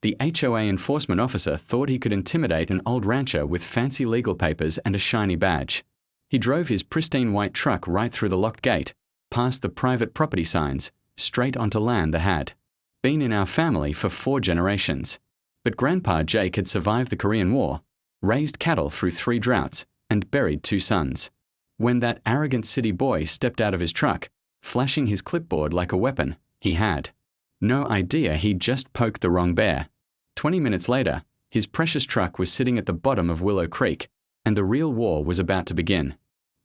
The HOA enforcement officer thought he could intimidate an old rancher with fancy legal papers and a shiny badge. He drove his pristine white truck right through the locked gate, past the private property signs, straight onto land that had been in our family for 4 generations. But Grandpa Jake had survived the Korean War, raised cattle through 3 droughts, and buried 2 sons. When that arrogant city boy stepped out of his truck, flashing his clipboard like a weapon, he had no idea he'd just poked the wrong bear. 20 minutes later, his precious truck was sitting at the bottom of Willow Creek, and the real war was about to begin.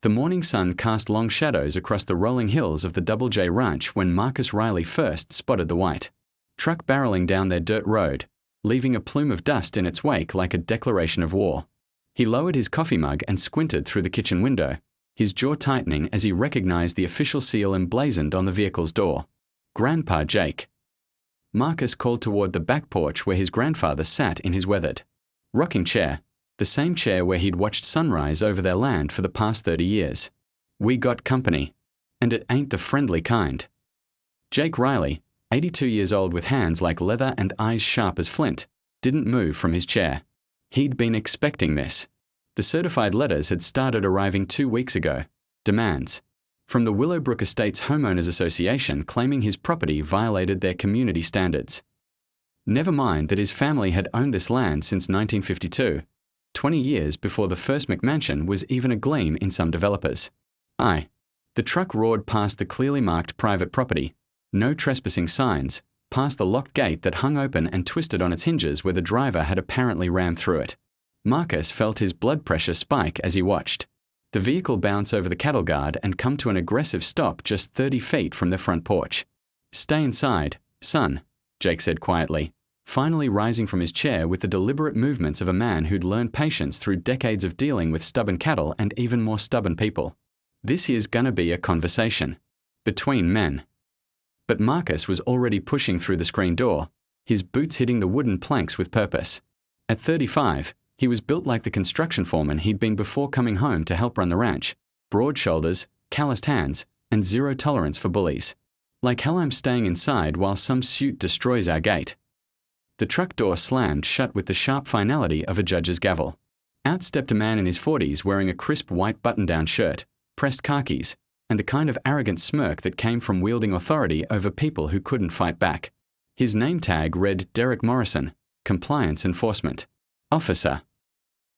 The morning sun cast long shadows across the rolling hills of the Double J Ranch when Marcus Riley first spotted the white truck barreling down their dirt road, leaving a plume of dust in its wake like a declaration of war. He lowered his coffee mug and squinted through the kitchen window, his jaw tightening as he recognized the official seal emblazoned on the vehicle's door. Grandpa Jake. Marcus called toward the back porch where his grandfather sat in his weathered rocking chair, the same chair where he'd watched sunrise over their land for the past 30 years. We got company. And it ain't the friendly kind. Jake Riley, 82 years old with hands like leather and eyes sharp as flint, didn't move from his chair. He'd been expecting this. The certified letters had started arriving 2 weeks ago. Demands from the Willowbrook Estates Homeowners Association claiming his property violated their community standards. Never mind that his family had owned this land since 1952, 20 years before the first McMansion was even a gleam in some developers. The truck roared past the clearly marked private property, no trespassing signs, past the locked gate that hung open and twisted on its hinges where the driver had apparently rammed through it. Marcus felt his blood pressure spike as he watched the vehicle bounce over the cattle guard and come to an aggressive stop just 30 feet from the front porch. "Stay inside, son," Jake said quietly, finally rising from his chair with the deliberate movements of a man who'd learned patience through decades of dealing with stubborn cattle and even more stubborn people. "This here's gonna be a conversation. Between men." But Marcus was already pushing through the screen door, his boots hitting the wooden planks with purpose. At 35, he was built like the construction foreman he'd been before coming home to help run the ranch, broad shoulders, calloused hands, and zero tolerance for bullies. "Like hell I'm staying inside while some suit destroys our gate." The truck door slammed shut with the sharp finality of a judge's gavel. Out stepped a man in his 40s wearing a crisp white button-down shirt, pressed khakis, and the kind of arrogant smirk that came from wielding authority over people who couldn't fight back. His name tag read Derek Morrison, Compliance Enforcement Officer.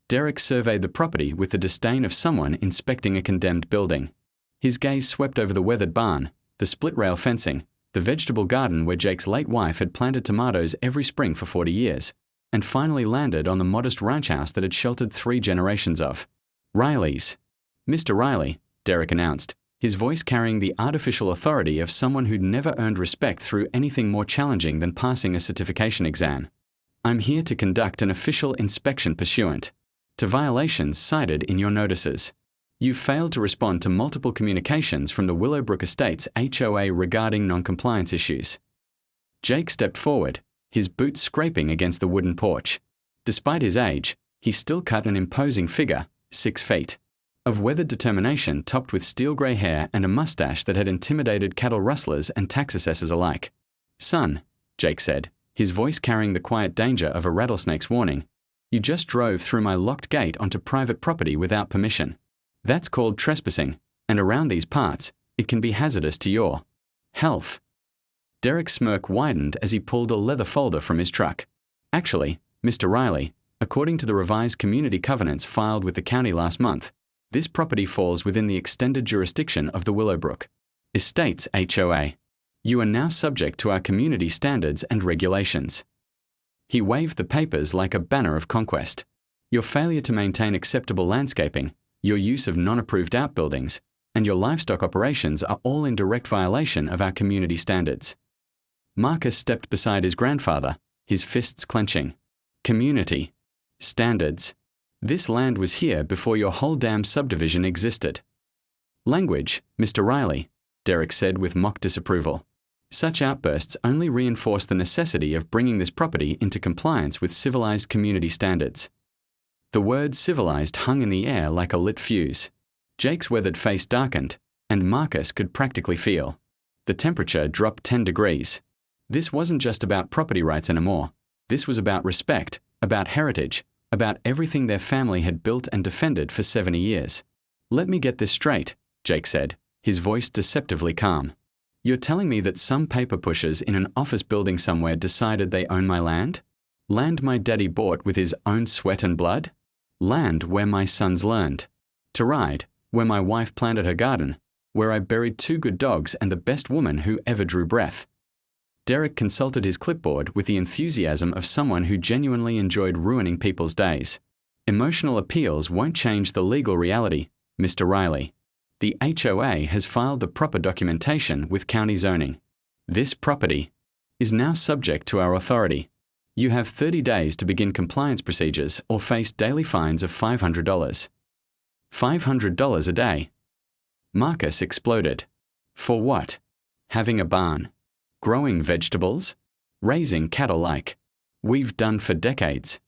Derek surveyed the property with the disdain of someone inspecting a condemned building. His gaze swept over the weathered barn, the split-rail fencing, the vegetable garden where Jake's late wife had planted tomatoes every spring for 40 years, and finally landed on the modest ranch house that had sheltered 3 generations of Rileys. "Mr. Riley," Derek announced, his voice carrying the artificial authority of someone who'd never earned respect through anything more challenging than passing a certification exam. "I'm here to conduct an official inspection pursuant to violations cited in your notices. You've failed to respond to multiple communications from the Willowbrook Estates HOA regarding non-compliance issues." Jake stepped forward, his boots scraping against the wooden porch. Despite his age, he still cut an imposing figure, 6 feet, of weathered determination topped with steel grey hair and a mustache that had intimidated cattle rustlers and tax assessors alike. "Son," Jake said, his voice carrying the quiet danger of a rattlesnake's warning, "you just drove through my locked gate onto private property without permission. That's called trespassing, and around these parts, it can be hazardous to your health." Derek's smirk widened as he pulled a leather folder from his truck. "Actually, Mr. Riley, according to the revised community covenants filed with the county last month, this property falls within the extended jurisdiction of the Willowbrook Estates HOA. You are now subject to our community standards and regulations." He waved the papers like a banner of conquest. "Your failure to maintain acceptable landscaping, your use of non-approved outbuildings, and your livestock operations are all in direct violation of our community standards." Marcus stepped beside his grandfather, his fists clenching. "Community standards. This land was here before your whole damn subdivision existed." "Language, Mr. Riley," Derek said with mock disapproval. "Such outbursts only reinforce the necessity of bringing this property into compliance with civilized community standards." The word civilized hung in the air like a lit fuse. Jake's weathered face darkened, and Marcus could practically feel the temperature dropped 10 degrees. This wasn't just about property rights anymore. This was about respect, about heritage, about everything their family had built and defended for 70 years. "Let me get this straight," Jake said, his voice deceptively calm. "You're telling me that some paper pushers in an office building somewhere decided they own my land? Land my daddy bought with his own sweat and blood? Land where my sons learned to ride, where my wife planted her garden, where I buried 2 good dogs and the best woman who ever drew breath." Derek consulted his clipboard with the enthusiasm of someone who genuinely enjoyed ruining people's days. "Emotional appeals won't change the legal reality, Mr. Riley. The HOA has filed the proper documentation with county zoning. This property is now subject to our authority. You have 30 days to begin compliance procedures or face daily fines of $500. $500 a day. Marcus exploded. For what? Having a barn? Growing vegetables? Raising cattle like we've done for decades?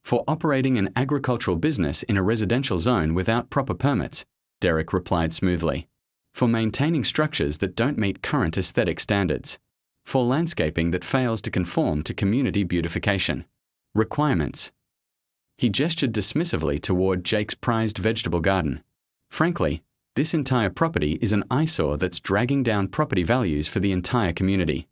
For operating an agricultural business in a residential zone without proper permits, Derek replied smoothly. For maintaining structures that don't meet current aesthetic standards. For landscaping that fails to conform to community beautification requirements. He gestured dismissively toward Jake's prized vegetable garden. Frankly, this entire property is an eyesore that's dragging down property values for the entire community.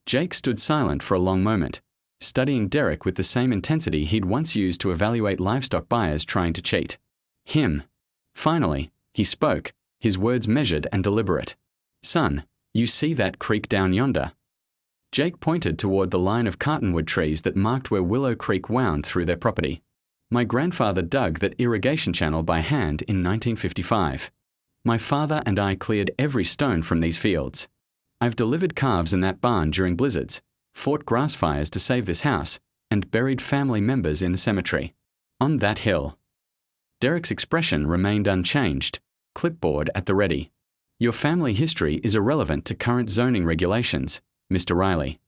Jake stood silent for a long moment, studying Derek with the same intensity he'd once used to evaluate livestock buyers trying to cheat him. Finally, he spoke, his words measured and deliberate. "Son, you see that creek down yonder?" Jake pointed toward the line of cottonwood trees that marked where Willow Creek wound through their property. "My grandfather dug that irrigation channel by hand in 1955. My father and I cleared every stone from these fields. I've delivered calves in that barn during blizzards, fought grass fires to save this house, and buried family members in the cemetery. On that hill." Derek's expression remained unchanged, clipboard at the ready. "Your family history is irrelevant to current zoning regulations, Mr. Riley."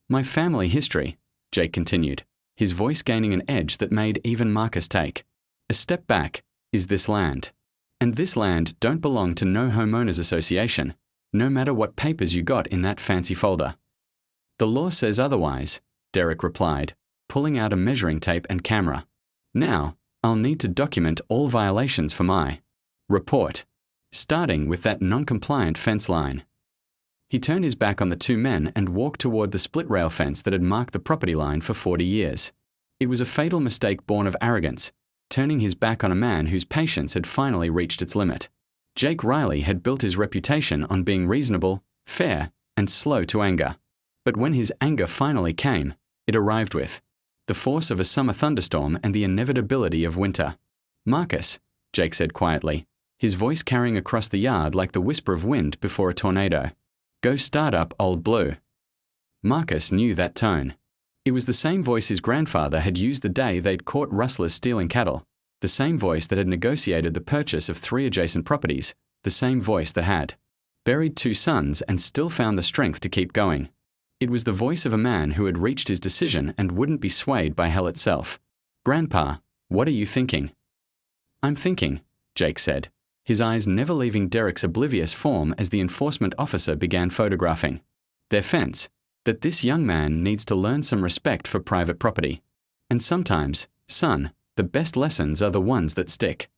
"My family history," Jake continued, his voice gaining an edge that made even Marcus take a step back, "is this land. And this land don't belong to no homeowners association, no matter what papers you got in that fancy folder." "The law says otherwise," Derek replied, pulling out a measuring tape and camera. "Now, I'll need to document all violations for my report, starting with that non-compliant fence line." He turned his back on the 2 men and walked toward the split rail fence that had marked the property line for 40 years. It was a fatal mistake born of arrogance, turning his back on a man whose patience had finally reached its limit. Jake Riley had built his reputation on being reasonable, fair, and slow to anger. But when his anger finally came, it arrived with the force of a summer thunderstorm and the inevitability of winter. "Marcus," Jake said quietly, his voice carrying across the yard like the whisper of wind before a tornado. "Go start up Old Blue." Marcus knew that tone. It was the same voice his grandfather had used the day they'd caught rustlers stealing cattle, the same voice that had negotiated the purchase of 3 adjacent properties, the same voice that had buried 2 sons and still found the strength to keep going. It was the voice of a man who had reached his decision and wouldn't be swayed by hell itself. "Grandpa, what are you thinking?" "I'm thinking," Jake said, his eyes never leaving Derek's oblivious form as the enforcement officer began photographing their fence, that this young man needs to learn some respect for private property. And sometimes, son, the best lessons are the ones that stick.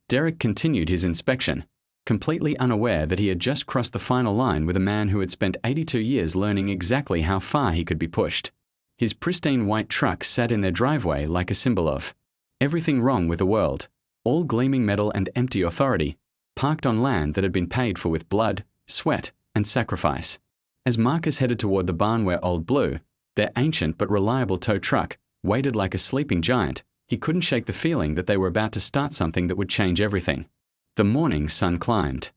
Derek continued his inspection, completely unaware that he had just crossed the final line with a man who had spent 82 years learning exactly how far he could be pushed. His pristine white truck sat in their driveway like a symbol of everything wrong with the world, all gleaming metal and empty authority, parked on land that had been paid for with blood, sweat, and sacrifice. As Marcus headed toward the barn where Old Blue, their ancient but reliable tow truck, waited like a sleeping giant, he couldn't shake the feeling that they were about to start something that would change everything. The morning sun climbed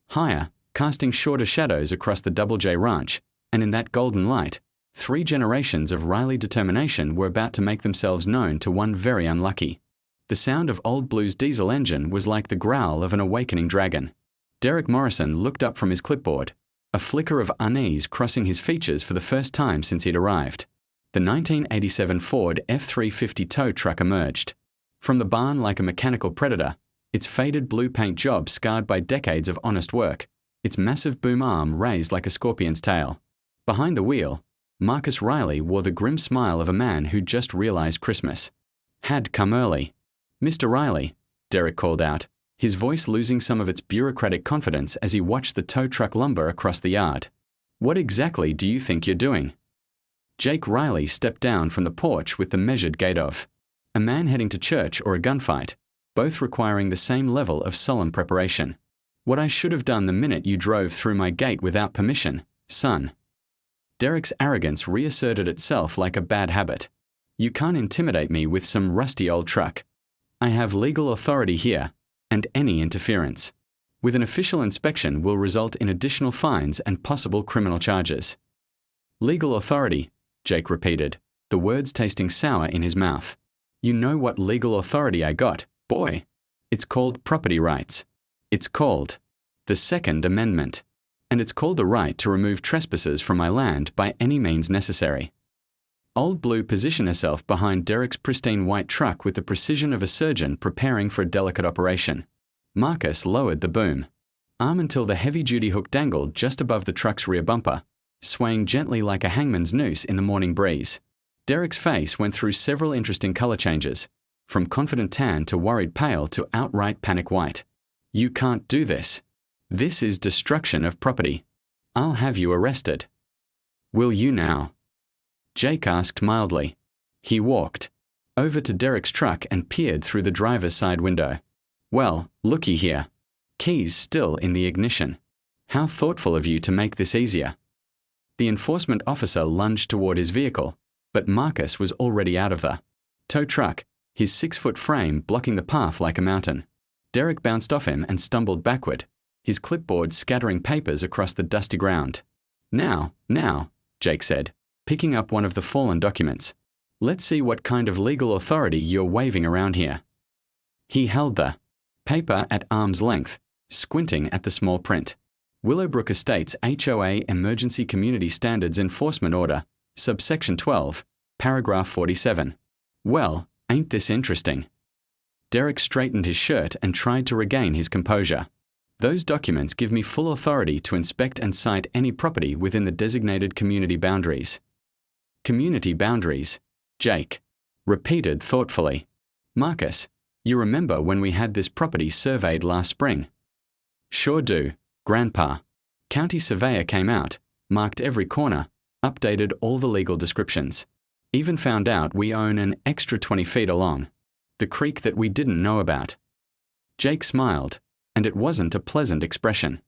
higher, casting shorter shadows across the Double J Ranch, and in that golden light, 3 generations of Riley determination were about to make themselves known to one very unlucky. The sound of Old Blue's diesel engine was like the growl of an awakening dragon. Derek Morrison looked up from his clipboard, a flicker of unease crossing his features for the first time since he'd arrived. The 1987 Ford F-350 tow truck emerged from the barn like a mechanical predator, its faded blue paint job scarred by decades of honest work, its massive boom arm raised like a scorpion's tail. Behind the wheel, Marcus Riley wore the grim smile of a man who just realized Christmas had come early. "Mr. Riley," Derek called out, his voice losing some of its bureaucratic confidence as he watched the tow truck lumber across the yard. "What exactly do you think you're doing?" Jake Riley stepped down from the porch with the measured gait of a man heading to church or a gunfight, both requiring the same level of solemn preparation. "What I should have done the minute you drove through my gate without permission, son." Derek's arrogance reasserted itself like a bad habit. "You can't intimidate me with some rusty old truck. I have legal authority here, and any interference with an official inspection will result in additional fines and possible criminal charges." "Legal authority," Jake repeated, the words tasting sour in his mouth. "You know what legal authority I got, boy. It's called property rights. It's called the Second Amendment. And it's called the right to remove trespassers from my land by any means necessary." Old Blue positioned herself behind Derek's pristine white truck with the precision of a surgeon preparing for a delicate operation. Marcus lowered the boom arm until the heavy-duty hook dangled just above the truck's rear bumper, swaying gently like a hangman's noose in the morning breeze. Derek's face went through several interesting color changes, from confident tan to worried pale to outright panic white. "You can't do this. This is destruction of property. I'll have you arrested." "Will you now?" Jake asked mildly. He walked over to Derek's truck and peered through the driver's side window. "Well, looky here. Keys still in the ignition. How thoughtful of you to make this easier." The enforcement officer lunged toward his vehicle, but Marcus was already out of the tow truck, his 6-foot frame blocking the path like a mountain. Derek bounced off him and stumbled backward, his clipboard scattering papers across the dusty ground. Now, Jake said, picking up one of the fallen documents. "Let's see what kind of legal authority you're waving around here." He held the paper at arm's length, squinting at the small print. "Willowbrook Estates HOA Emergency Community Standards Enforcement Order, subsection 12, paragraph 47. Well, ain't this interesting?" Derek straightened his shirt and tried to regain his composure. "Those documents give me full authority to inspect and cite any property within the designated community boundaries." "Community boundaries," Jake repeated thoughtfully. "Marcus, you remember when we had this property surveyed last spring?" "Sure do, Grandpa. County surveyor came out, marked every corner, updated all the legal descriptions. Even found out we own an extra 20 feet along the creek that we didn't know about." Jake smiled, and it wasn't a pleasant expression.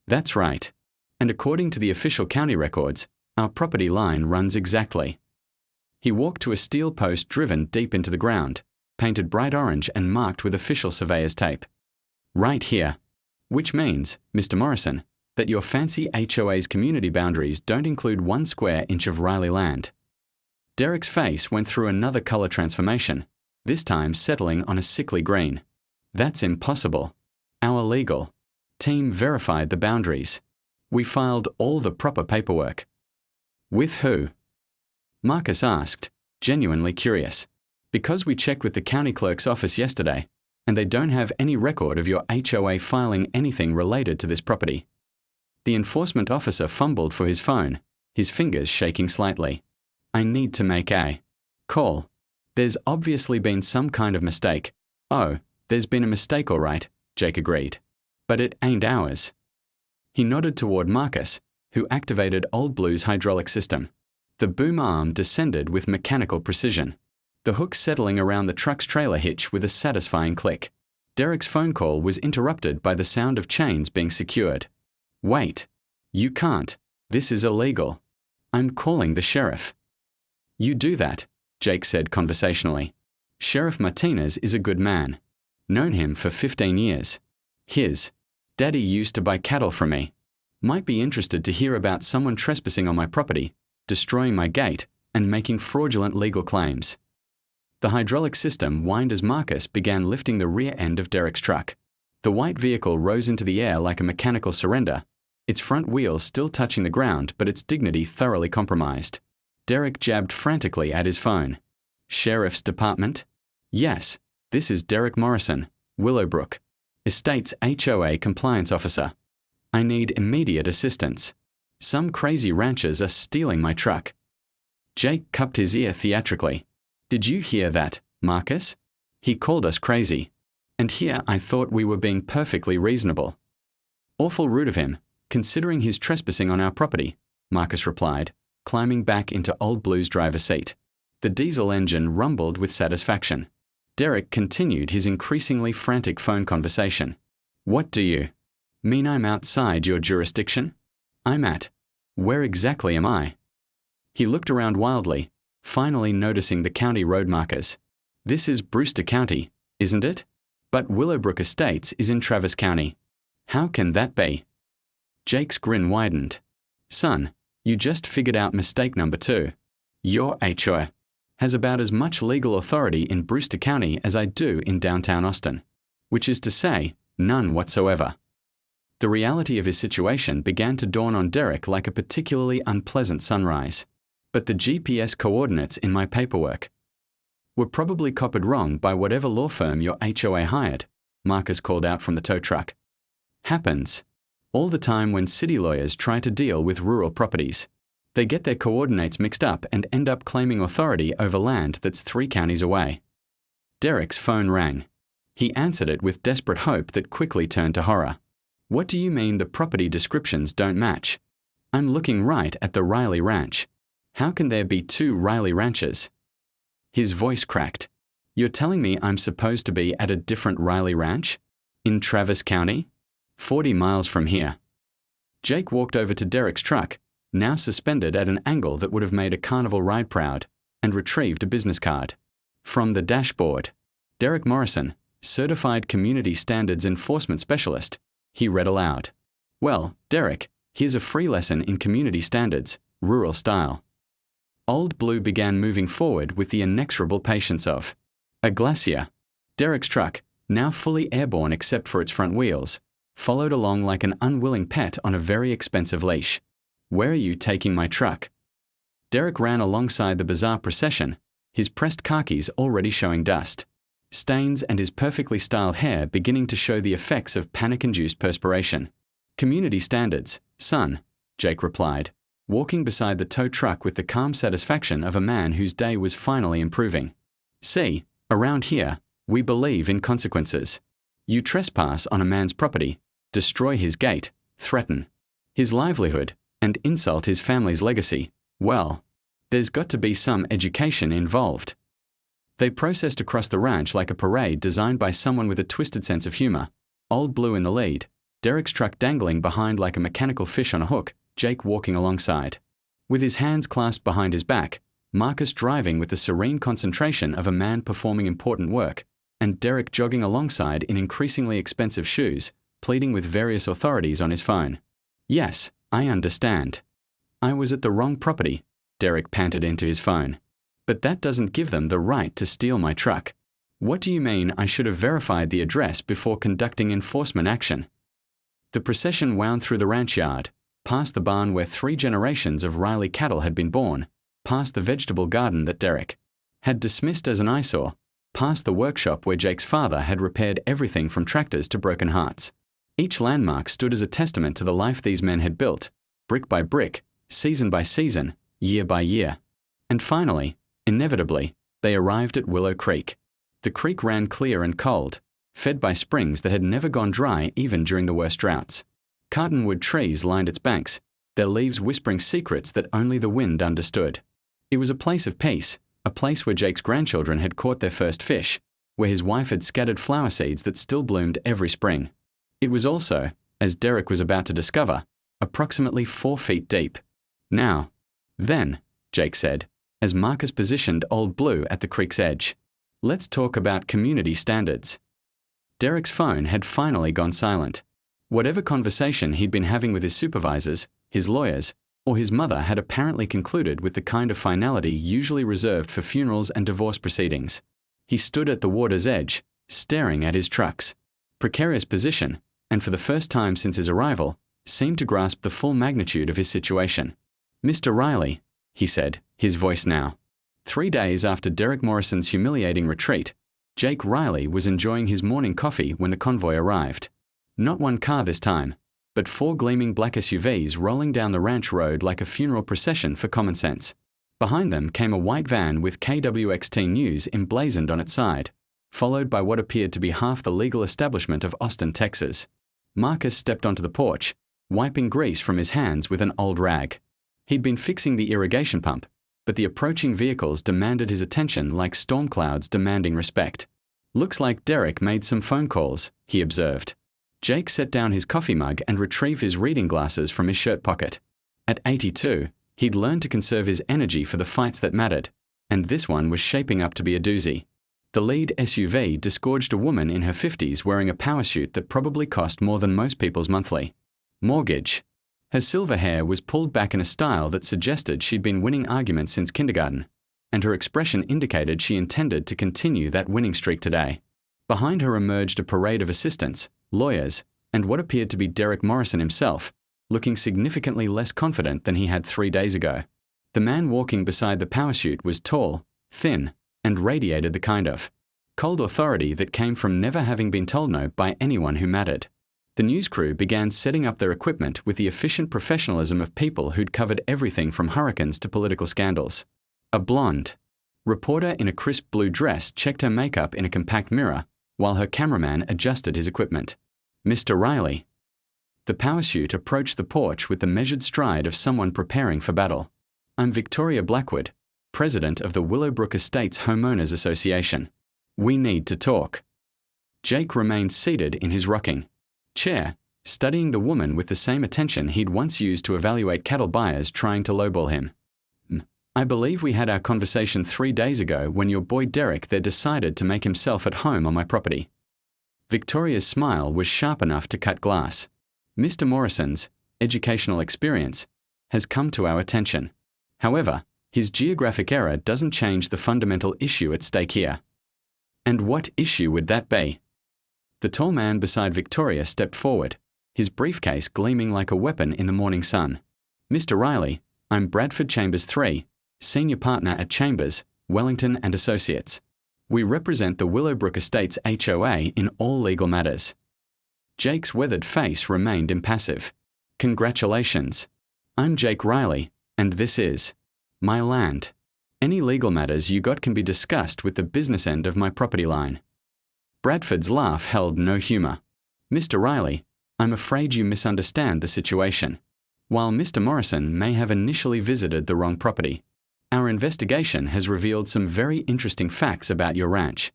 "That's right. And according to the official county records, our property line runs exactly." He walked to a steel post driven deep into the ground, painted bright orange and marked with official surveyor's tape. "Right here. Which means, Mr. Morrison, that your fancy HOA's community boundaries don't include 1 square inch of Riley land." Derek's face went through another color transformation, this time settling on a sickly green. "That's impossible. Our legal team verified the boundaries. We filed all the proper paperwork." "With who?" Marcus asked, genuinely curious. "Because we checked with the county clerk's office yesterday, and they don't have any record of your HOA filing anything related to this property." The enforcement officer fumbled for his phone, his fingers shaking slightly. "I need to make a call. There's obviously been some kind of mistake." "Oh, there's been a mistake all right," Jake agreed. "But it ain't ours." He nodded toward Marcus, who activated Old Blue's hydraulic system. The boom arm descended with mechanical precision, the hook settling around the truck's trailer hitch with a satisfying click. Derek's phone call was interrupted by the sound of chains being secured. "Wait. You can't. This is illegal. I'm calling the sheriff." "You do that," Jake said conversationally. "Sheriff Martinez is a good man. Known him for 15 years. His daddy used to buy cattle from me. Might be interested to hear about someone trespassing on my property, destroying my gate, and making fraudulent legal claims." The hydraulic system whined as Marcus began lifting the rear end of Derek's truck. The white vehicle rose into the air like a mechanical surrender, its front wheels still touching the ground but its dignity thoroughly compromised. Derek jabbed frantically at his phone. "Sheriff's Department?" "Yes, this is Derek Morrison, Willowbrook Estates HOA Compliance Officer. I need immediate assistance. Some crazy ranchers are stealing my truck. Jake cupped his ear theatrically. Did you hear that, Marcus? He called us crazy. And here I thought we were being perfectly reasonable. Awful rude of him, considering he's trespassing on our property, Marcus replied, climbing back into Old Blue's driver's seat. The diesel engine rumbled with satisfaction. Derek continued his increasingly frantic phone conversation. What do you mean I'm outside your jurisdiction? I'm at. Where exactly am I? He looked around wildly, finally noticing the county road markers. This is Brewster County, isn't it? But Willowbrook Estates is in Travis County. How can that be? Jake's grin widened. Son, you just figured out mistake number 2. Your HOA has about as much legal authority in Brewster County as I do in downtown Austin. Which is to say, none whatsoever. The reality of his situation began to dawn on Derek like a particularly unpleasant sunrise. But the GPS coordinates in my paperwork were probably copied wrong by whatever law firm your HOA hired, Marcus called out from the tow truck. Happens all the time when city lawyers try to deal with rural properties. They get their coordinates mixed up and end up claiming authority over land that's 3 counties away. Derek's phone rang. He answered it with desperate hope that quickly turned to horror. What do you mean the property descriptions don't match? I'm looking right at the Riley Ranch. How can there be 2 Riley ranches? His voice cracked. You're telling me I'm supposed to be at a different Riley Ranch? In Travis County? 40 miles from here. Jake walked over to Derek's truck, now suspended at an angle that would have made a carnival ride proud, and retrieved a business card. From the dashboard. Derek Morrison, Certified Community Standards Enforcement Specialist, he read aloud. Well, Derek, here's a free lesson in community standards, rural style. Old Blue began moving forward with the inexorable patience of a glacier. Derek's truck, now fully airborne except for its front wheels, followed along like an unwilling pet on a very expensive leash. Where are you taking my truck? Derek ran alongside the bizarre procession, his pressed khakis already showing dust, stains, and his perfectly styled hair beginning to show the effects of panic-induced perspiration. Community standards, son, Jake replied, walking beside the tow truck with the calm satisfaction of a man whose day was finally improving. See, around here, we believe in consequences. You trespass on a man's property, destroy his gate, threaten his livelihood, and insult his family's legacy. Well, there's got to be some education involved. They processed across the ranch like a parade designed by someone with a twisted sense of humor. Old Blue in the lead, Derek's truck dangling behind like a mechanical fish on a hook, Jake walking alongside. With his hands clasped behind his back, Marcus driving with the serene concentration of a man performing important work, and Derek jogging alongside in increasingly expensive shoes, pleading with various authorities on his phone. Yes, I understand. I was at the wrong property, Derek panted into his phone. But that doesn't give them the right to steal my truck. What do you mean I should have verified the address before conducting enforcement action? The procession wound through the ranch yard, past the barn where 3 generations of Riley cattle had been born, past the vegetable garden that Derek had dismissed as an eyesore, past the workshop where Jake's father had repaired everything from tractors to broken hearts. Each landmark stood as a testament to the life these men had built, brick by brick, season by season, year by year. And finally, inevitably, they arrived at Willow Creek. The creek ran clear and cold, fed by springs that had never gone dry even during the worst droughts. Cottonwood trees lined its banks, their leaves whispering secrets that only the wind understood. It was a place of peace, a place where Jake's grandchildren had caught their first fish, where his wife had scattered flower seeds that still bloomed every spring. It was also, as Derek was about to discover, approximately 4 feet deep. Now, then, Jake said, as Marcus positioned Old Blue at the creek's edge. Let's talk about community standards. Derek's phone had finally gone silent. Whatever conversation he'd been having with his supervisors, his lawyers, or his mother had apparently concluded with the kind of finality usually reserved for funerals and divorce proceedings. He stood at the water's edge, staring at his truck's precarious position, and for the first time since his arrival, seemed to grasp the full magnitude of his situation. Mr. Riley, he said, his voice now. 3 days after Derek Morrison's humiliating retreat, Jake Riley was enjoying his morning coffee when the convoy arrived. Not 1 car this time, but 4 gleaming black SUVs rolling down the ranch road like a funeral procession for common sense. Behind them came a white van with KWXT News emblazoned on its side, followed by what appeared to be half the legal establishment of Austin, Texas. Marcus stepped onto the porch, wiping grease from his hands with an old rag. He'd been fixing the irrigation pump, but the approaching vehicles demanded his attention like storm clouds demanding respect. "Looks like Derek made some phone calls," he observed. Jake set down his coffee mug and retrieved his reading glasses from his shirt pocket. At 82, he'd learned to conserve his energy for the fights that mattered, and this one was shaping up to be a doozy. The lead SUV disgorged a woman in her 50s wearing a power suit that probably cost more than most people's monthly mortgage. Her silver hair was pulled back in a style that suggested she'd been winning arguments since kindergarten, and her expression indicated she intended to continue that winning streak today. Behind her emerged a parade of assistants, lawyers, and what appeared to be Derek Morrison himself, looking significantly less confident than he had 3 days ago. The man walking beside the power suit was tall, thin, and radiated the kind of cold authority that came from never having been told no by anyone who mattered. The news crew began setting up their equipment with the efficient professionalism of people who'd covered everything from hurricanes to political scandals. A blonde reporter in a crisp blue dress checked her makeup in a compact mirror, while her cameraman adjusted his equipment. "Mr. Riley." The power suit approached the porch with the measured stride of someone preparing for battle. "I'm Victoria Blackwood, president of the Willowbrook Estates Homeowners Association. We need to talk." Jake remained seated in his rocking chair, studying the woman with the same attention he'd once used to evaluate cattle buyers trying to lowball him. "I believe we had our conversation 3 days ago when your boy Derek there decided to make himself at home on my property." Victoria's smile was sharp enough to cut glass. "Mr. Morrison's educational experience has come to our attention. However, his geographic error doesn't change the fundamental issue at stake here." "And what issue would that be?" The tall man beside Victoria stepped forward, his briefcase gleaming like a weapon in the morning sun. "Mr. Riley, I'm Bradford Chambers III, senior partner at Chambers, Wellington and Associates. We represent the Willowbrook Estates HOA in all legal matters." Jake's weathered face remained impassive. "Congratulations. I'm Jake Riley, and this is my land. Any legal matters you got can be discussed with the business end of my property line." Bradford's laugh held no humor. "Mr. Riley, I'm afraid you misunderstand the situation. While Mr. Morrison may have initially visited the wrong property, our investigation has revealed some very interesting facts about your ranch."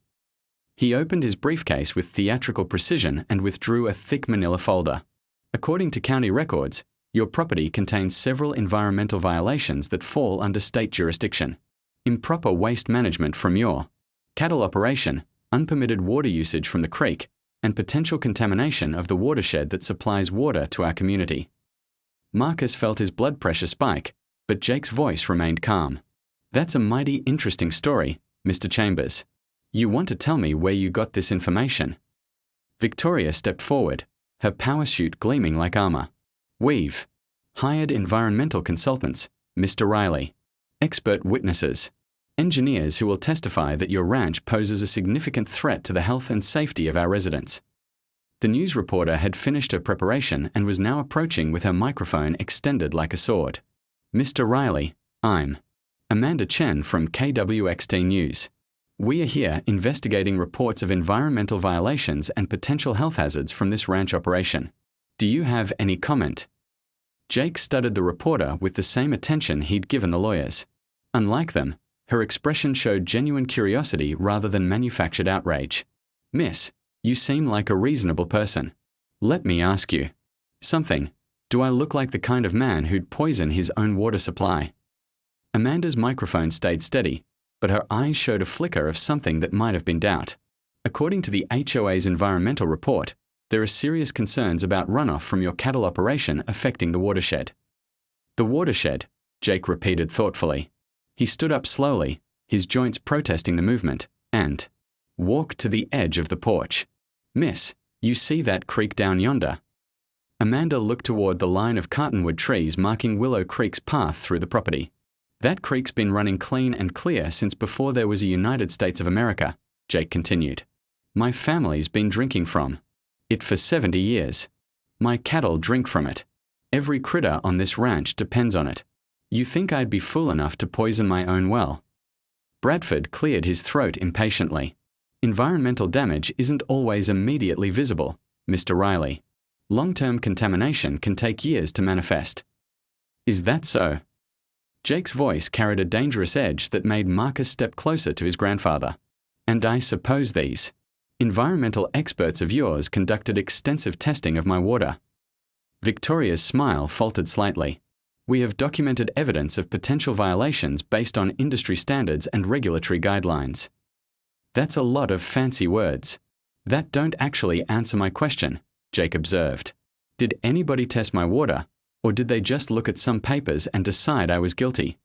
He opened his briefcase with theatrical precision and withdrew a thick manila folder. "According to county records, your property contains several environmental violations that fall under state jurisdiction. Improper waste management from your cattle operation, unpermitted water usage from the creek, and potential contamination of the watershed that supplies water to our community." Marcus felt his blood pressure spike, but Jake's voice remained calm. "That's a mighty interesting story, Mr. Chambers. You want to tell me where you got this information?" Victoria stepped forward, her power suit gleaming like armor. "We've hired environmental consultants, Mr. Riley, expert witnesses, engineers who will testify that your ranch poses a significant threat to the health and safety of our residents." The news reporter had finished her preparation and was now approaching with her microphone extended like a sword. "Mr. Riley, I'm Amanda Chen from KWXT News. We are here investigating reports of environmental violations and potential health hazards from this ranch operation. Do you have any comment?" Jake studied the reporter with the same attention he'd given the lawyers. Unlike them, her expression showed genuine curiosity rather than manufactured outrage. "Miss, you seem like a reasonable person. Let me ask you something. Do I look like the kind of man who'd poison his own water supply?" Amanda's microphone stayed steady, but her eyes showed a flicker of something that might have been doubt. "According to the HOA's environmental report, there are serious concerns about runoff from your cattle operation affecting the watershed." "The watershed," Jake repeated thoughtfully. He stood up slowly, his joints protesting the movement, and walked to the edge of the porch. "Miss, you see that creek down yonder?" Amanda looked toward the line of cottonwood trees marking Willow Creek's path through the property. "That creek's been running clean and clear since before there was a United States of America," Jake continued. "My family's been drinking from it for 70 years. My cattle drink from it. Every critter on this ranch depends on it. You think I'd be fool enough to poison my own well? Bradford cleared his throat impatiently. Environmental damage isn't always immediately visible, Mr. Riley. Long-term contamination can take years to manifest. Is that so? Jake's voice carried a dangerous edge that made Marcus step closer to his grandfather. And I suppose these environmental experts of yours conducted extensive testing of my water. Victoria's smile faltered slightly. We have documented evidence of potential violations based on industry standards and regulatory guidelines. That's a lot of fancy words. That don't actually answer my question, Jake observed. Did anybody test my water, or did they just look at some papers and decide I was guilty?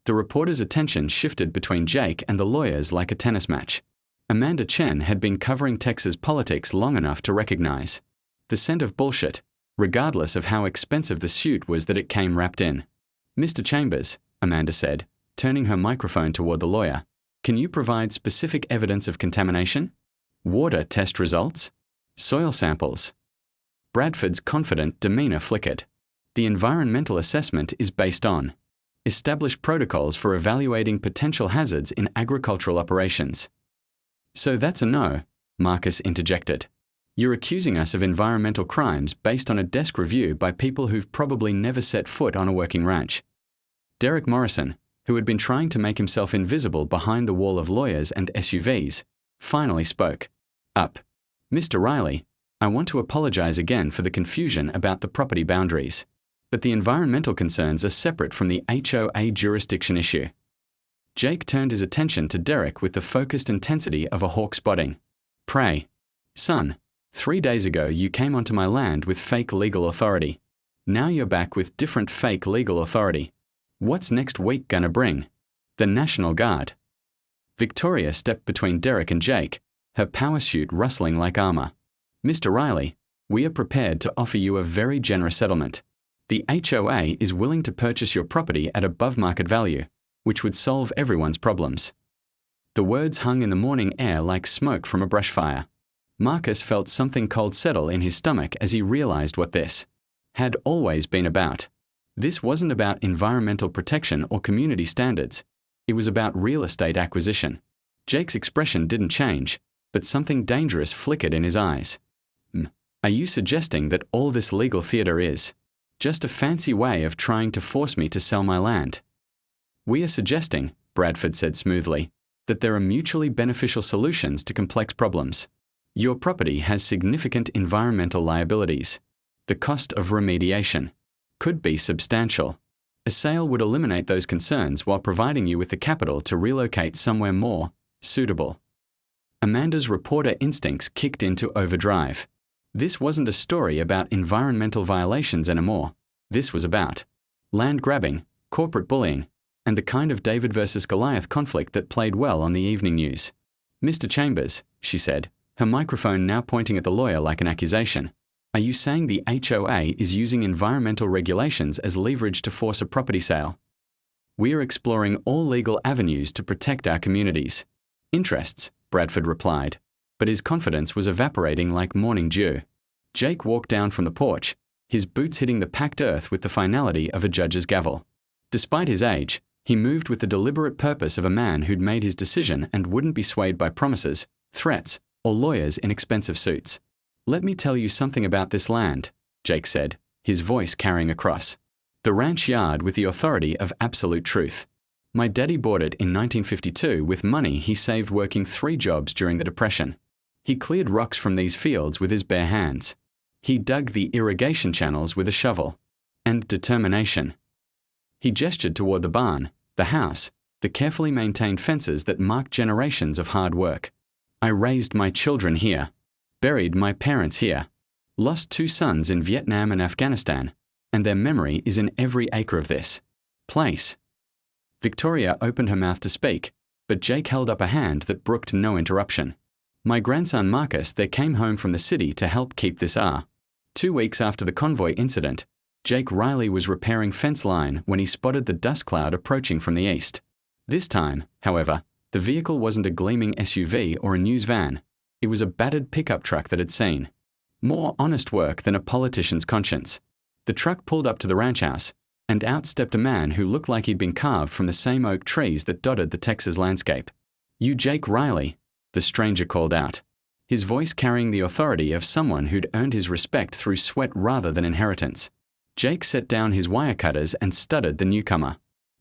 The reporter's attention shifted between Jake and the lawyers like a tennis match. Amanda Chen had been covering Texas politics long enough to recognize the scent of bullshit, regardless of how expensive the suit was that it came wrapped in. Mr. Chambers, Amanda said, turning her microphone toward the lawyer, can you provide specific evidence of contamination? Water test results? Soil samples? Bradford's confident demeanor flickered. The environmental assessment is based on established protocols for evaluating potential hazards in agricultural operations. So that's a no, Marcus interjected. You're accusing us of environmental crimes based on a desk review by people who've probably never set foot on a working ranch. Derek Morrison, who had been trying to make himself invisible behind the wall of lawyers and SUVs, finally spoke up. Mr. Riley, I want to apologize again for the confusion about the property boundaries, but the environmental concerns are separate from the HOA jurisdiction issue. Jake turned his attention to Derek with the focused intensity of a hawk spotting. Pray, son, 3 days ago you came onto my land with fake legal authority. Now you're back with different fake legal authority. What's next week gonna bring? The National Guard. Victoria stepped between Derek and Jake, her power suit rustling like armor. Mr. Riley, we are prepared to offer you a very generous settlement. The HOA is willing to purchase your property at above market value, which would solve everyone's problems. The words hung in the morning air like smoke from a brush fire. Marcus felt something cold settle in his stomach as he realized what this had always been about. This wasn't about environmental protection or community standards. It was about real estate acquisition. Jake's expression didn't change, but something dangerous flickered in his eyes. Are you suggesting that all this legal theater is just a fancy way of trying to force me to sell my land? We are suggesting, Bradford said smoothly, that there are mutually beneficial solutions to complex problems. Your property has significant environmental liabilities. The cost of remediation could be substantial. A sale would eliminate those concerns while providing you with the capital to relocate somewhere more suitable. Amanda's reporter instincts kicked into overdrive. This wasn't a story about environmental violations anymore. This was about land grabbing, corporate bullying, and the kind of David versus Goliath conflict that played well on the evening news. Mr. Chambers, she said, her microphone now pointing at the lawyer like an accusation. Are you saying the HOA is using environmental regulations as leverage to force a property sale? We are exploring all legal avenues to protect our communities' interests, Bradford replied, but his confidence was evaporating like morning dew. Jake walked down from the porch, his boots hitting the packed earth with the finality of a judge's gavel. Despite his age, he moved with the deliberate purpose of a man who'd made his decision and wouldn't be swayed by promises, threats, or lawyers in expensive suits. Let me tell you something about this land, Jake said, his voice carrying across the ranch yard with the authority of absolute truth. My daddy bought it in 1952 with money he saved working 3 jobs during the Depression. He cleared rocks from these fields with his bare hands. He dug the irrigation channels with a shovel. And determination. He gestured toward the barn, the house, the carefully maintained fences that marked generations of hard work. I raised my children here. Buried my parents here. Lost 2 sons in Vietnam and Afghanistan, and their memory is in every acre of this place. Victoria opened her mouth to speak, but Jake held up a hand that brooked no interruption. My grandson Marcus there came home from the city to help keep this 2 weeks after the convoy incident, Jake Riley was repairing fence line when he spotted the dust cloud approaching from the east. This time, however, the vehicle wasn't a gleaming SUV or a news van. It was a battered pickup truck that had seen more honest work than a politician's conscience. The truck pulled up to the ranch house, And out stepped a man who looked like he'd been carved from the same oak trees that dotted the Texas landscape. "You Jake Riley," the stranger called out, his voice carrying the authority of someone who'd earned his respect through sweat rather than inheritance. Jake set down his wire cutters and studied the newcomer.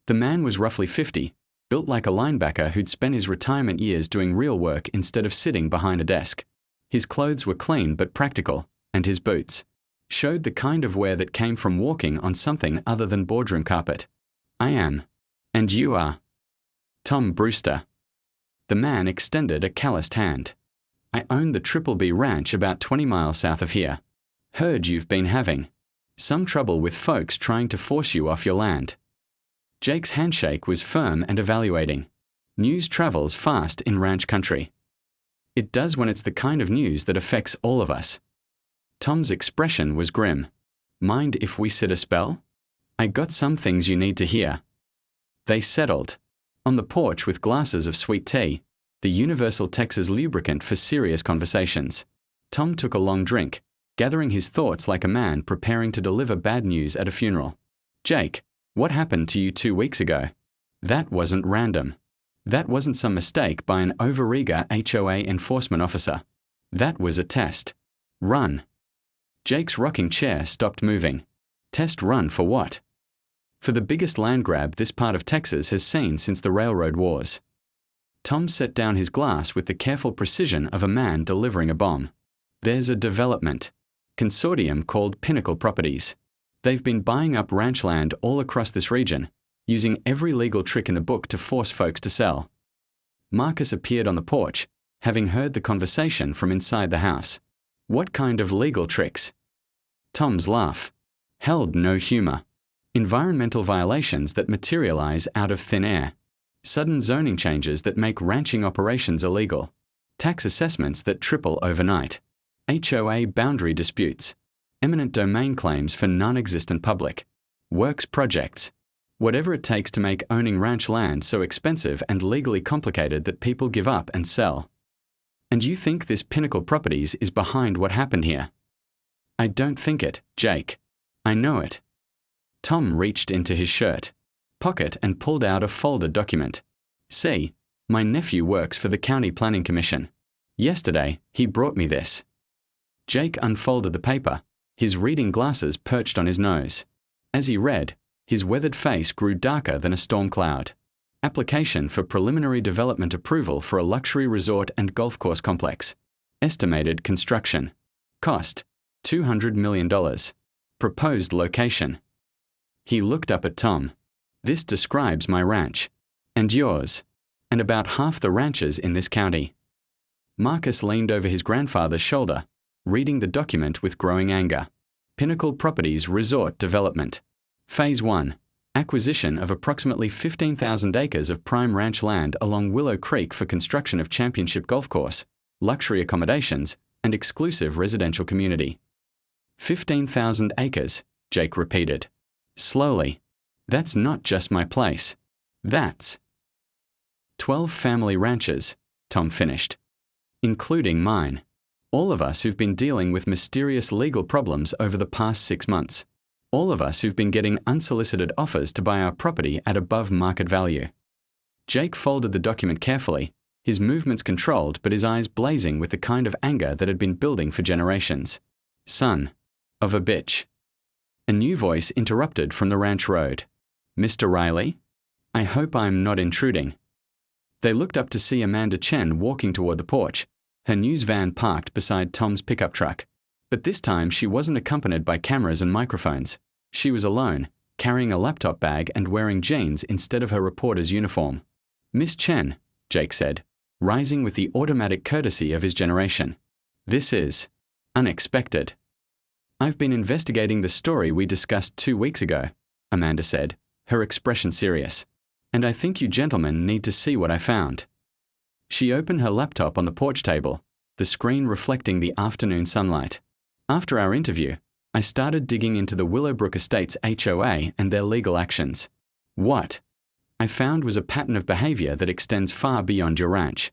The man was roughly 50, built like a linebacker who'd spent his retirement years doing real work instead of sitting behind a desk. His clothes were clean but practical, and his boots showed the kind of wear that came from walking on something other than boardroom carpet. "I am. And you are?" "Tom Brewster." The man extended a calloused hand. "I own the Triple B Ranch about 20 miles south of here. Heard you've been having some trouble with folks trying to force you off your land." Jake's handshake was firm and evaluating. News travels fast in ranch country. It does when it's the kind of news that affects all of us. Tom's expression was grim. "Mind if we sit a spell? I got some things you need to hear." They settled on the porch with glasses of sweet tea, the universal Texas lubricant for serious conversations. Tom took a long drink, gathering his thoughts like a man preparing to deliver bad news at a funeral. "Jake, what happened to you 2 weeks ago? That wasn't random. That wasn't some mistake by an overeager HOA enforcement officer. That was a test run." Jake's rocking chair stopped moving. Test run for what? For the biggest land grab this part of Texas has seen since the railroad wars. Tom set down his glass with the careful precision of a man delivering a bomb. "There's a development consortium called Pinnacle Properties. They've been buying up ranch land all across this region, using every legal trick in the book to force folks to sell." Marcus appeared on the porch, having heard the conversation from inside the house. "What kind of legal tricks?" Tom's laugh held no humor. "Environmental violations that materialize out of thin air. Sudden zoning changes that make ranching operations illegal. Tax assessments that triple overnight. HOA boundary disputes. Eminent domain claims for non-existent public. Works projects. Whatever it takes to make owning ranch land so expensive and legally complicated that people give up and sell. And you think this Pinnacle Properties is behind what happened here?" "I don't think it, Jake. I know it." Tom reached into his shirt pocket and pulled out a folded document. "See, my nephew works for the County Planning Commission. Yesterday, he brought me this." Jake unfolded the paper, his reading glasses perched on his nose. As he read, his weathered face grew darker than a storm cloud. "Application for preliminary development approval for a luxury resort and golf course complex. Estimated construction. Cost, $200 million. Proposed location." He looked up at Tom. "This describes my ranch. And yours. And about half the ranches in this county." Marcus leaned over his grandfather's shoulder, reading the document with growing anger. "Pinnacle Properties Resort Development. Phase 1. Acquisition of approximately 15,000 acres of prime ranch land along Willow Creek for construction of championship golf course, luxury accommodations, and exclusive residential community." 15,000 acres, Jake repeated. Slowly. "That's not just my place. That's 12 family ranches," Tom finished. "Including mine. All of us who've been dealing with mysterious legal problems over the past 6 months. All of us who've been getting unsolicited offers to buy our property at above market value." Jake folded the document carefully, his movements controlled but his eyes blazing with the kind of anger that had been building for generations. "Son of a bitch." A new voice interrupted from the ranch road. "Mr. Riley? I hope I'm not intruding." They looked up to see Amanda Chen walking toward the porch, her news van parked beside Tom's pickup truck. But this time she wasn't accompanied by cameras and microphones. She was alone, carrying a laptop bag and wearing jeans instead of her reporter's uniform. "Miss Chen," Jake said, rising with the automatic courtesy of his generation. "This is unexpected." "I've been investigating the story we discussed 2 weeks ago," Amanda said, her expression serious. "And I think you gentlemen need to see what I found." She opened her laptop on the porch table, the screen reflecting the afternoon sunlight. "After our interview, I started digging into the Willowbrook Estates HOA and their legal actions. What I found was a pattern of behavior that extends far beyond your ranch."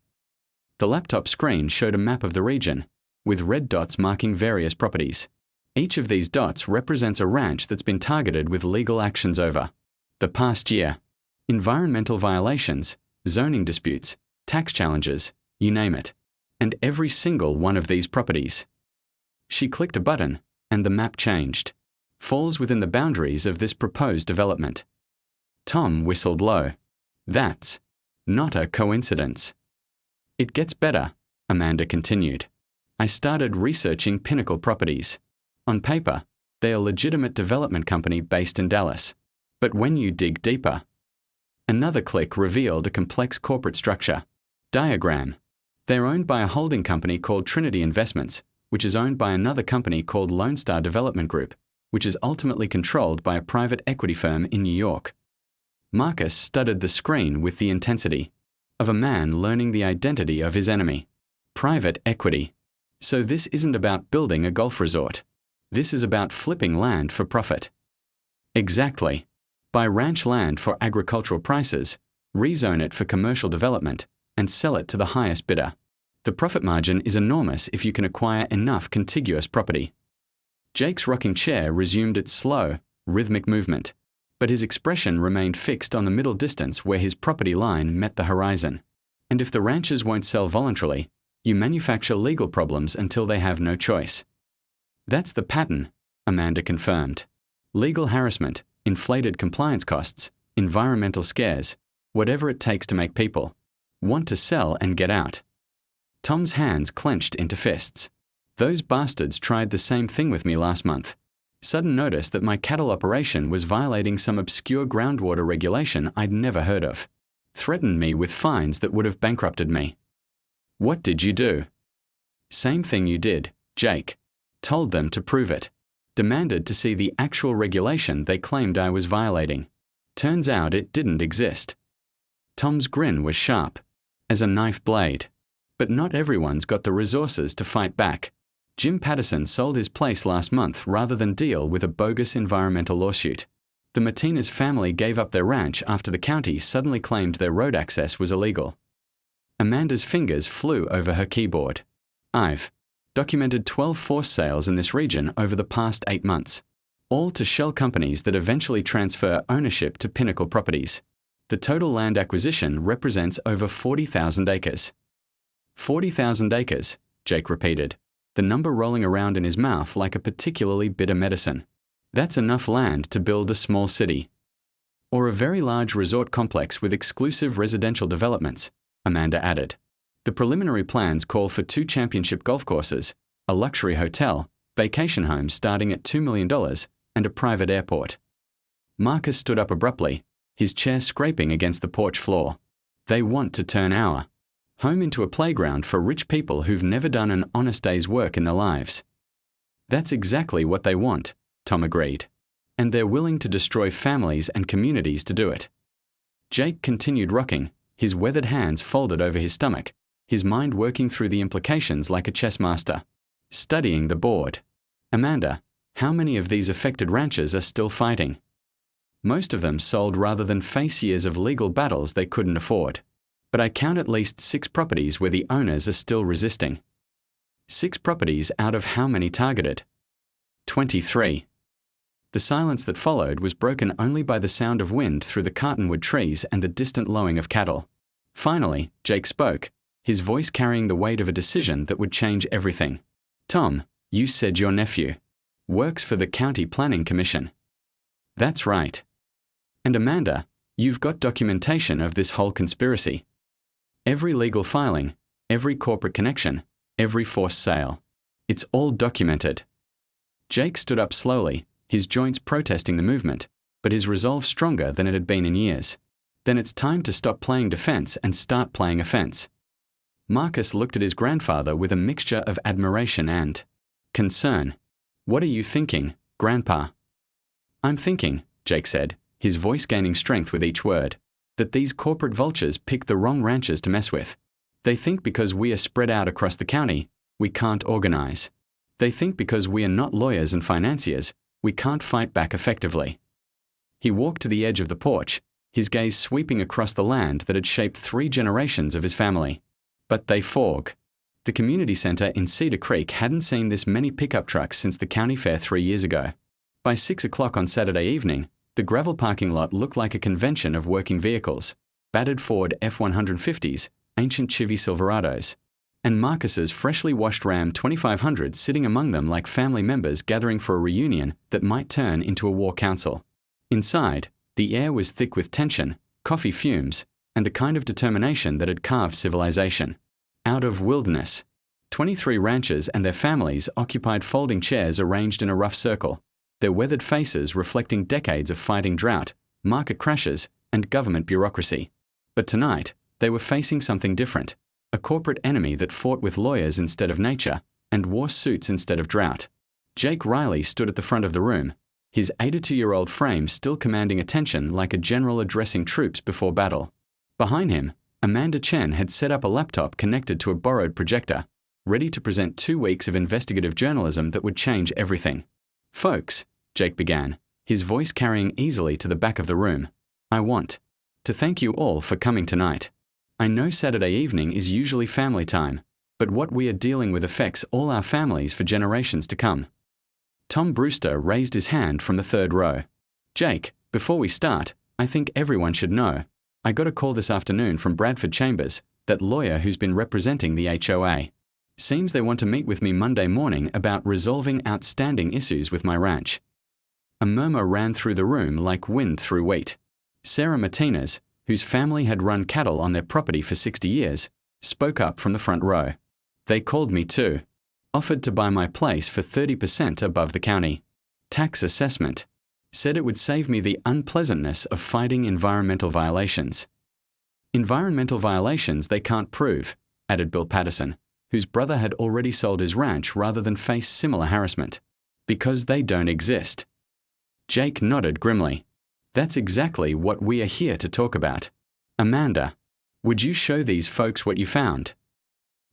The laptop screen showed a map of the region, with red dots marking various properties. Each of these dots represents a ranch that's been targeted with legal actions over the past year. Environmental violations, zoning disputes, tax challenges, you name it. And every single one of these properties. She clicked a button, and the map changed. Falls within the boundaries of this proposed development. Tom whistled low. That's not a coincidence. It gets better, Amanda continued. I started researching Pinnacle Properties. On paper, they're a legitimate development company based in Dallas. But when you dig deeper, another click revealed a complex corporate structure. Diagram. They're owned by a holding company called Trinity Investments, which is owned by another company called Lone Star Development Group, which is ultimately controlled by a private equity firm in New York. Marcus studied the screen with the intensity of a man learning the identity of his enemy. Private equity. So this isn't about building a golf resort. This is about flipping land for profit. Exactly. Buy ranch land for agricultural prices, rezone it for commercial development, and sell it to the highest bidder. The profit margin is enormous if you can acquire enough contiguous property. Jake's rocking chair resumed its slow, rhythmic movement, but his expression remained fixed on the middle distance where his property line met the horizon. And if the ranchers won't sell voluntarily, you manufacture legal problems until they have no choice. That's the pattern, Amanda confirmed. Legal harassment, inflated compliance costs, environmental scares, whatever it takes to make people want to sell and get out. Tom's hands clenched into fists. Those bastards tried the same thing with me last month. Sudden notice that my cattle operation was violating some obscure groundwater regulation I'd never heard of. Threatened me with fines that would have bankrupted me. What did you do? Same thing you did, Jake. Told them to prove it. Demanded to see the actual regulation they claimed I was violating. Turns out it didn't exist. Tom's grin was sharp as a knife blade. But not everyone's got the resources to fight back. Jim Patterson sold his place last month rather than deal with a bogus environmental lawsuit. The Martinez family gave up their ranch after the county suddenly claimed their road access was illegal. Amanda's fingers flew over her keyboard. I've documented 12 forced sales in this region over the past 8 months, all to shell companies that eventually transfer ownership to Pinnacle Properties. The total land acquisition represents over 40,000 acres. 40,000 acres, Jake repeated, the number rolling around in his mouth like a particularly bitter medicine. That's enough land to build a small city. Or a very large resort complex with exclusive residential developments, Amanda added. The preliminary plans call for 2 championship golf courses, a luxury hotel, vacation homes starting at $2 million, and a private airport. Marcus stood up abruptly, his chair scraping against the porch floor. They want to turn our home into a playground for rich people who've never done an honest day's work in their lives. That's exactly what they want, Tom agreed. And they're willing to destroy families and communities to do it. Jake continued rocking, his weathered hands folded over his stomach, his mind working through the implications like a chess master, studying the board. Amanda, how many of these affected ranchers are still fighting? Most of them sold rather than face years of legal battles they couldn't afford. But I count at least 6 properties where the owners are still resisting. 6 properties out of how many targeted? 23. The silence that followed was broken only by the sound of wind through the cottonwood trees and the distant lowing of cattle. Finally, Jake spoke, his voice carrying the weight of a decision that would change everything. Tom, you said your nephew works for the County Planning Commission. That's right. And Amanda, you've got documentation of this whole conspiracy. Every legal filing, every corporate connection, every forced sale. It's all documented. Jake stood up slowly, his joints protesting the movement, but his resolve stronger than it had been in years. Then it's time to stop playing defense and start playing offense. Marcus looked at his grandfather with a mixture of admiration and concern. What are you thinking, Grandpa? I'm thinking, Jake said, his voice gaining strength with each word, that these corporate vultures pick the wrong ranchers to mess with. They think because we are spread out across the county, we can't organize. They think because we are not lawyers and financiers, we can't fight back effectively. He walked to the edge of the porch, his gaze sweeping across the land that had shaped 3 generations of his family. But they fog. The community center in Cedar Creek hadn't seen this many pickup trucks since the county fair 3 years ago. By 6 o'clock on Saturday evening, the gravel parking lot looked like a convention of working vehicles, battered Ford F-150s, ancient Chevy Silverados, and Marcus's freshly washed Ram 2500 sitting among them like family members gathering for a reunion that might turn into a war council. Inside, the air was thick with tension, coffee fumes, and the kind of determination that had carved civilization. Out of wilderness, 23 ranchers and their families occupied folding chairs arranged in a rough circle, their weathered faces reflecting decades of fighting drought, market crashes, and government bureaucracy. But tonight, they were facing something different, a corporate enemy that fought with lawyers instead of nature and wore suits instead of drought. Jake Riley stood at the front of the room, his 82-year-old frame still commanding attention like a general addressing troops before battle. Behind him, Amanda Chen had set up a laptop connected to a borrowed projector, ready to present 2 weeks of investigative journalism that would change everything. "Folks," Jake began, his voice carrying easily to the back of the room, "I want to thank you all for coming tonight. I know Saturday evening is usually family time, but what we are dealing with affects all our families for generations to come." Tom Brewster raised his hand from the third row. "Jake, before we start, I think everyone should know. I got a call this afternoon from Bradford Chambers, that lawyer who's been representing the HOA. Seems they want to meet with me Monday morning about resolving outstanding issues with my ranch." A murmur ran through the room like wind through wheat. Sarah Martinez, whose family had run cattle on their property for 60 years, spoke up from the front row. "They called me too. Offered to buy my place for 30% above the county tax assessment. Said it would save me the unpleasantness of fighting environmental violations." "Environmental violations they can't prove," added Bill Patterson, whose brother had already sold his ranch rather than face similar harassment. "Because they don't exist." Jake nodded grimly. "That's exactly what we are here to talk about. Amanda, would you show these folks what you found?"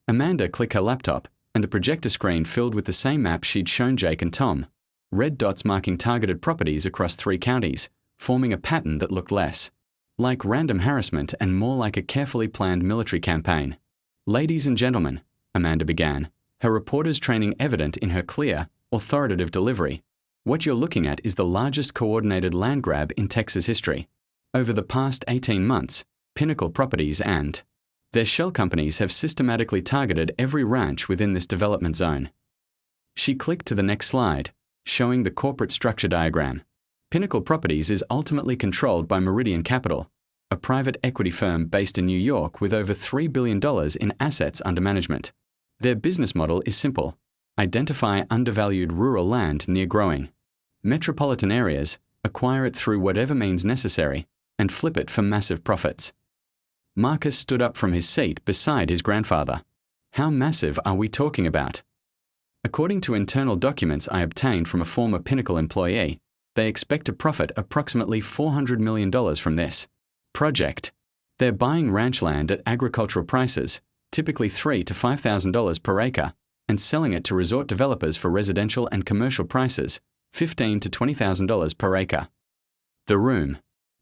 Amanda clicked her laptop, and the projector screen filled with the same map she'd shown Jake and Tom, red dots marking targeted properties across 3 counties, forming a pattern that looked less like random harassment and more like a carefully planned military campaign. "Ladies and gentlemen," Amanda began, her reporter's training evident in her clear, authoritative delivery, "what you're looking at is the largest coordinated land grab in Texas history. Over the past 18 months, Pinnacle Properties and their shell companies have systematically targeted every ranch within this development zone." She clicked to the next slide, showing the corporate structure diagram. Pinnacle Properties is ultimately controlled by Meridian Capital, a private equity firm based in New York with over $3 billion in assets under management. Their business model is simple: identify undervalued rural land near growing metropolitan areas, acquire it through whatever means necessary, and flip it for massive profits. Marcus stood up from his seat beside his grandfather. "How massive are we talking about?" According to internal documents I obtained from a former Pinnacle employee, they expect to profit approximately $400 million from this project. They're buying ranch land at agricultural prices, typically $3,000 to $5,000 per acre, and selling it to resort developers for residential and commercial prices, $15,000 to $20,000 per acre. The room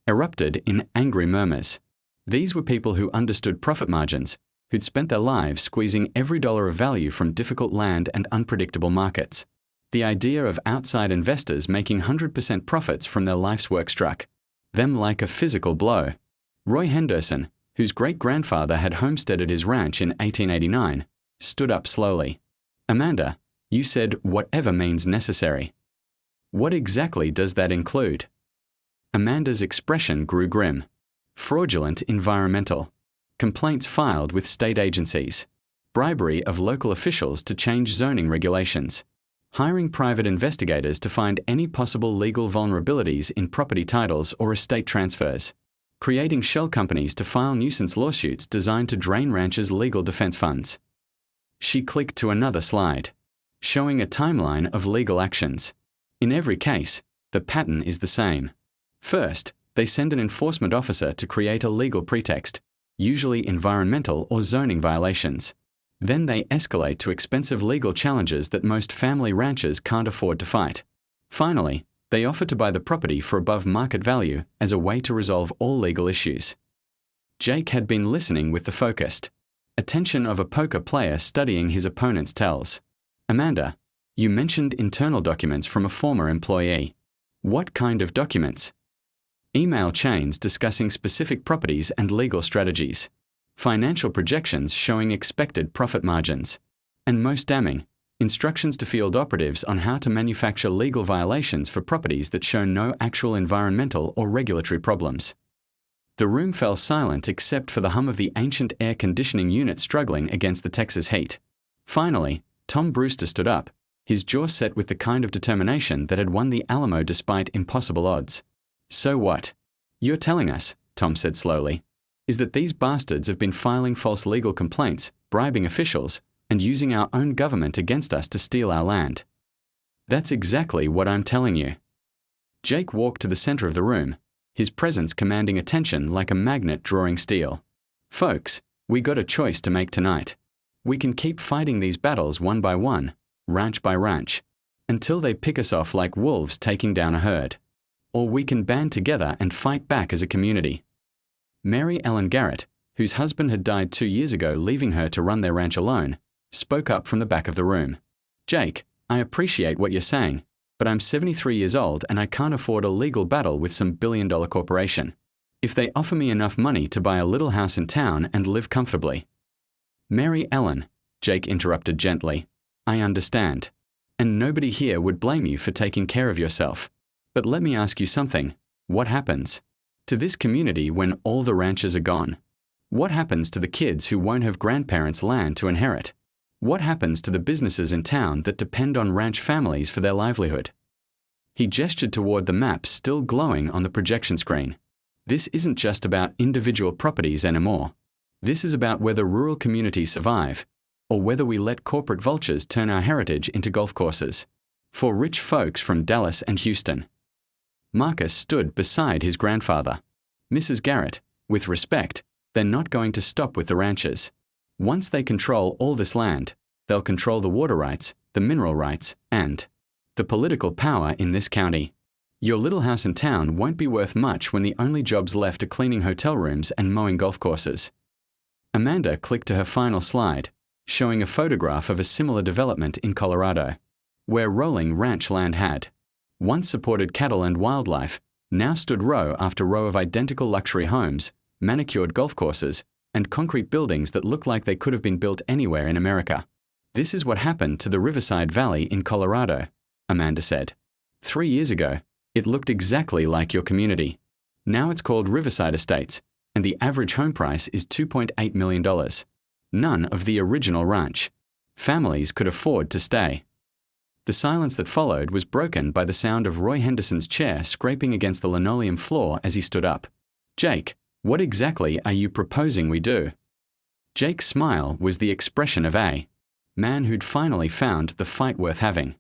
erupted in angry murmurs. These were people who understood profit margins, who'd spent their lives squeezing every dollar of value from difficult land and unpredictable markets. The idea of outside investors making 100% profits from their life's work struck them like a physical blow. Roy Henderson, whose great-grandfather had homesteaded his ranch in 1889, stood up slowly. "Amanda, you said whatever means necessary. What exactly does that include?" Amanda's expression grew grim. "Fraudulent environmental. Complaints filed with state agencies. Bribery of local officials to change zoning regulations. Hiring private investigators to find any possible legal vulnerabilities in property titles or estate transfers. Creating shell companies to file nuisance lawsuits designed to drain ranchers' legal defense funds." She clicked to another slide, showing a timeline of legal actions. In every case, the pattern is the same. First, they send an enforcement officer to create a legal pretext, usually environmental or zoning violations. Then they escalate to expensive legal challenges that most family ranchers can't afford to fight. Finally, they offer to buy the property for above market value as a way to resolve all legal issues. Jake had been listening with the focused Attention of a poker player studying his opponent's tells. Amanda, you mentioned internal documents from a former employee. What kind of documents? Email chains discussing specific properties and legal strategies. Financial projections showing expected profit margins. And most damning, instructions to field operatives on how to manufacture legal violations for properties that show no actual environmental or regulatory problems. The room fell silent except for the hum of the ancient air conditioning unit struggling against the Texas heat. Finally, Tom Brewster stood up, his jaw set with the kind of determination that had won the Alamo despite impossible odds. So what? You're telling us, Tom said slowly, is that these bastards have been filing false legal complaints, bribing officials, and using our own government against us to steal our land. That's exactly what I'm telling you. Jake walked to the center of the room, his presence commanding attention like a magnet drawing steel. Folks, we got a choice to make tonight. We can keep fighting these battles one by one, ranch by ranch, until they pick us off like wolves taking down a herd. Or we can band together and fight back as a community. Mary Ellen Garrett, whose husband had died 2 years ago leaving her to run their ranch alone, spoke up from the back of the room. Jake, I appreciate what you're saying, but I'm 73 years old and I can't afford a legal battle with some billion-dollar corporation. If they offer me enough money to buy a little house in town and live comfortably. Mary Ellen, Jake interrupted gently, I understand. And nobody here would blame you for taking care of yourself. But let me ask you something. What happens to this community when all the ranches are gone? What happens to the kids who won't have grandparents' land to inherit? What happens to the businesses in town that depend on ranch families for their livelihood? He gestured toward the map still glowing on the projection screen. This isn't just about individual properties anymore. This is about whether rural communities survive, or whether we let corporate vultures turn our heritage into golf courses. For rich folks from Dallas and Houston. Marcus stood beside his grandfather. Mrs. Garrett, with respect, they're not going to stop with the ranches. Once they control all this land, they'll control the water rights, the mineral rights, and the political power in this county. Your little house in town won't be worth much when the only jobs left are cleaning hotel rooms and mowing golf courses. Amanda clicked to her final slide, showing a photograph of a similar development in Colorado, where rolling ranch land had once supported cattle and wildlife, now stood row after row of identical luxury homes, manicured golf courses, and concrete buildings that looked like they could have been built anywhere in America. This is what happened to the Riverside Valley in Colorado, Amanda said. 3 years ago, it looked exactly like your community. Now it's called Riverside Estates, and the average home price is $2.8 million. None of the original ranch. Families could afford to stay. The silence that followed was broken by the sound of Roy Henderson's chair scraping against the linoleum floor as he stood up. Jake, what exactly are you proposing we do? Jake's smile was the expression of a man who'd finally found the fight worth having.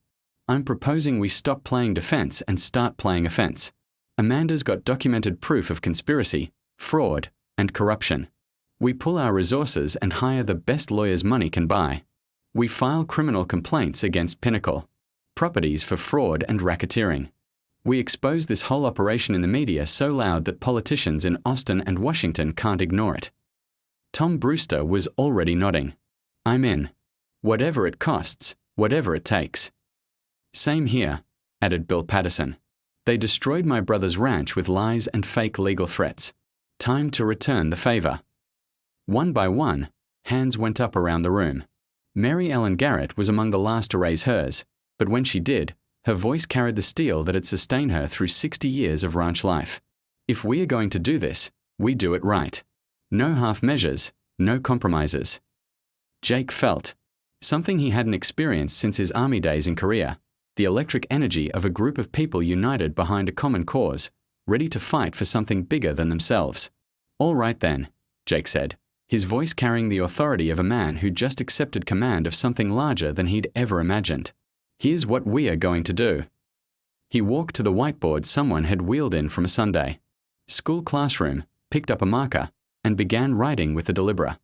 I'm proposing we stop playing defense and start playing offense. Amanda's got documented proof of conspiracy, fraud, and corruption. We pull our resources and hire the best lawyers money can buy. We file criminal complaints against Pinnacle Properties for fraud and racketeering. We expose this whole operation in the media so loud that politicians in Austin and Washington can't ignore it. Tom Brewster was already nodding. I'm in. Whatever it costs, whatever it takes. Same here, added Bill Patterson. They destroyed my brother's ranch with lies and fake legal threats. Time to return the favor. One by one, hands went up around the room. Mary Ellen Garrett was among the last to raise hers, but when she did, her voice carried the steel that had sustained her through 60 years of ranch life. If we are going to do this, we do it right. No half measures, no compromises. Jake felt something he hadn't experienced since his army days in Korea, the electric energy of a group of people united behind a common cause, ready to fight for something bigger than themselves. All right then, Jake said, his voice carrying the authority of a man who just accepted command of something larger than he'd ever imagined. Here's what we are going to do. He walked to the whiteboard someone had wheeled in from a Sunday school classroom, picked up a marker, and began writing with a Delibera.